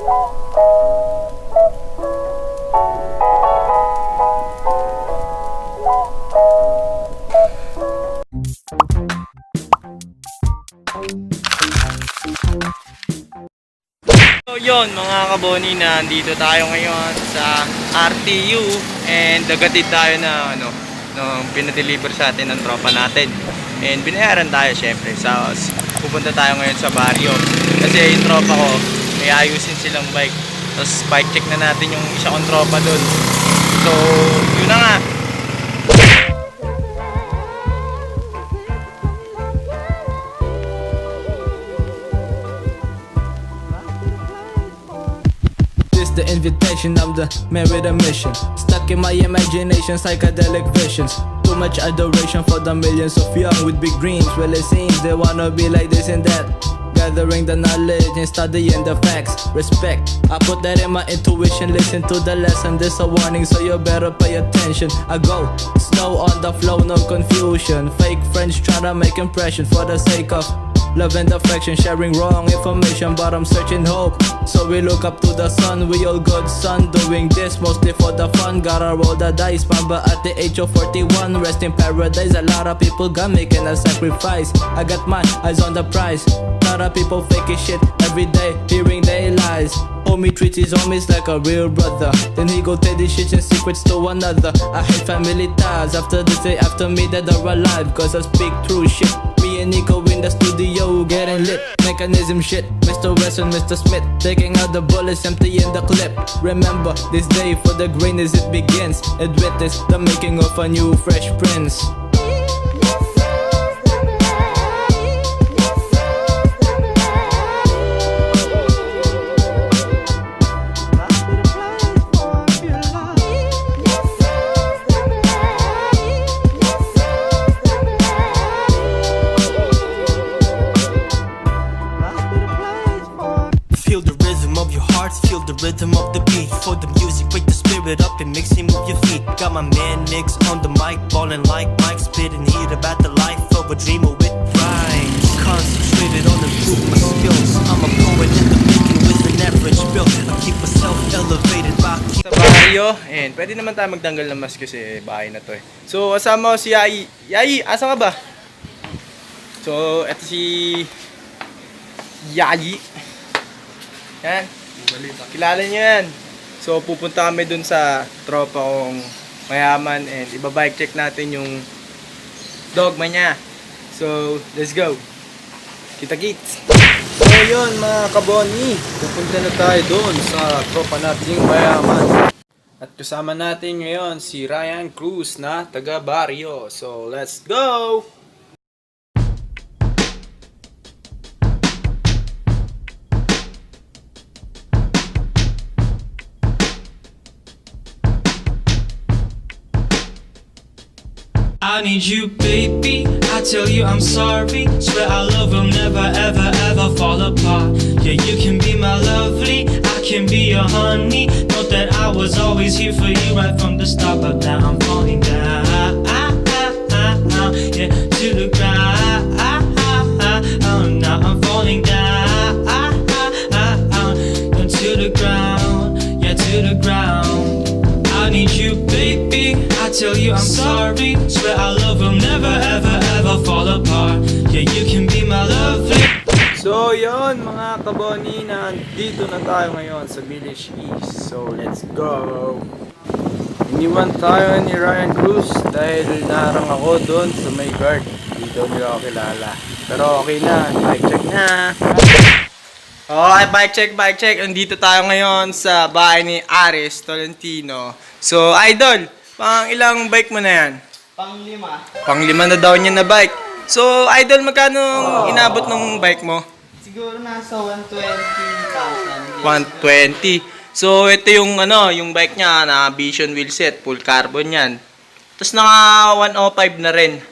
So yun mga kaboni, na nandito tayo ngayon sa RTU and dagatid tayo na nung pinadeliver sa atin ng tropa natin, and binayaran tayo syempre. Pupunta tayo ngayon sa baryo kasi yung tropa ko may ayusin silang bike, tapos bike check na natin yung isa kong tropa doon. So yun na nga. The invitation of the man with a mission, stuck in my imagination, psychedelic visions. Too much adoration for the millions of young with big dreams. Well, it seems they wanna be like this and that, gathering the knowledge and studying the facts. Respect, I put that in my intuition. Listen to the lesson, there's a warning, so you better pay attention. I go slow on the flow, no confusion. Fake friends try to make impression for the sake of love and affection, sharing wrong information, but I'm searching hope. So we look up to the sun, we all good son, doing this mostly for the fun. Gotta roll the dice, but at the age of 41, rest in paradise. A lot of people got making a sacrifice. I got my eyes on the prize. Lot of people faking shit every day, hearing their lies. Homie treats his homies like a real brother, then he go tell these shits and secrets to another. I hate family ties after this day, after me that are alive, cause I speak true shit. Me and Nico in the studio getting lit, mechanism shit. Mr. Wesson, Mr. Smith, taking out the bullets, emptying the clip. Remember this day for the grain as it begins, and witness the making of a new fresh prince. Feel the rhythm of your heart, feel the rhythm of the beat. For the music, wake the spirit up and makes you move your feet. Got my man Nix on the mic, ballin' like Mike, spitting heat about the life of a dreamer with rhymes. Concentrated on improving my skills. I'm a poet in the making with an average build. I keep myself elevated by Sa baryo, and pwede naman tayo magtanggal ng mask kasi bahay na to eh. So kasama ko si Yai. Yai, asa ka ba? So eto si Yai. Yan, kilala niyo yan. So pupunta kami dun sa tropa kong mayaman, and iba-bike check natin yung dogma niya. So let's go. Kita-kits. So yun mga kaboni, pupunta na tayo dun sa tropa nating mayaman. At kasama natin ngayon si Ryan Cruz na taga baryo. So let's go! I need you, baby. I tell you I'm sorry. Swear our love will never, ever, ever fall apart. Yeah, you can be my lovely, I can be your honey. Know that I was always here for you right from the start, but now I'm falling down, yeah, to the ground. Now I'm falling down, to the ground, yeah, to the ground. I need you, baby. I tell you I'm sorry. Swear our love will never, ever, ever fall apart. Yeah, you can be my lovely. So yun mga kaboni, nandito na tayo ngayon sa Village East. So let's go. Iniwan tayo ni Ryan Cruz dahil narang ako doon sa may guard. Hindi daw nila ako kilala. Pero okay na, bike check na. Okay, bike check. Nandito tayo ngayon sa bahay ni Aris Tolentino. So idol, pang ilang bike mo na yan? Pang-lima na daw niya na bike. So, idol, magkano inabot ng bike mo? Siguro nasa 120,000. 120. So, ito yung yung bike niya na Vision wheel set, full carbon yan. Tapos naka 105 na rin.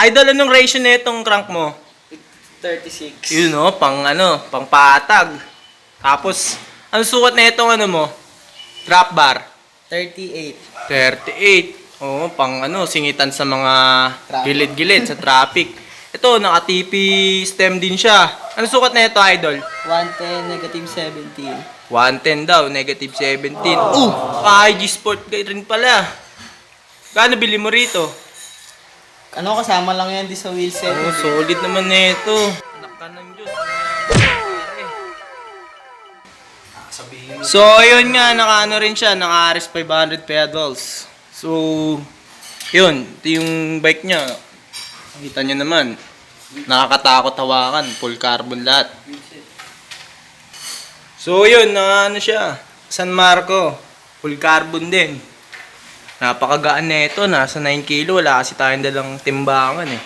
Idol, anong ratio na itong crank mo? 36. Yun pang patag. Tapos, ano sukat na itong mo? Drop bar? 38. 38. Oo, pang singitan sa mga gilid-gilid sa traffic. Ito, naka-TP stem din siya. Ano sukat na ito, idol? 110, negative 17. 110 daw, negative 17. IG Sport guide rin pala. Gaano bili mo rito? Ano, kasama lang yan di sa wheel set. Oh, solid naman na ito. Anak ka ng Diyos. So, yun nga, naka-ano rin siya, naka-RS 500 pedals. So, yun, ito yung bike niya. Kita nyo naman, nakakatakot hawakan, full carbon lahat. So, yun, ano siya, San Marco, full carbon din. Napakagaan na ito, nasa 9 kilo, wala kasi tayong dalang timbangan eh.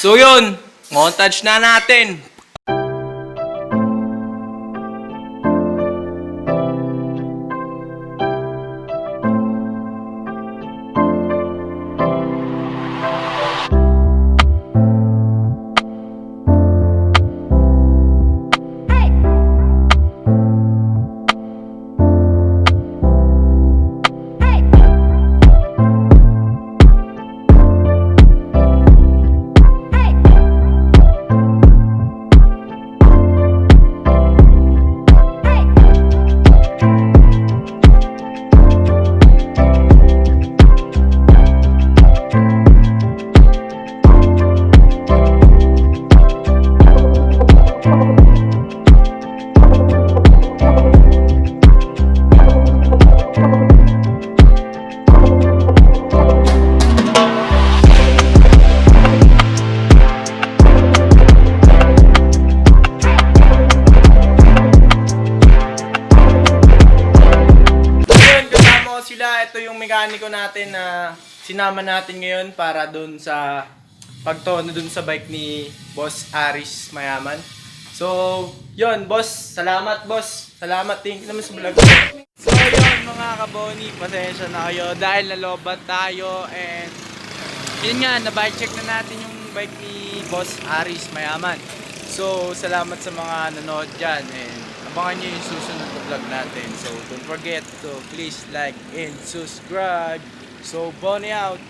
So, yun, montage na natin. Ito yung mekaniko natin na sinama natin ngayon para dun sa pagtono dun sa bike ni Boss Aris Mayaman. So, yun, boss. Salamat, boss. Salamat din naman sa vlog. So, yun, mga kaboni. Pasensya na kayo dahil nalobat tayo. And, yun nga, na-bike check na natin yung bike ni Boss Aris Mayaman. So, salamat sa mga nanood dyan. And, abangan nyo yung susunod na vlog natin. So, don't forget to please like and subscribe. So, Bonnie out!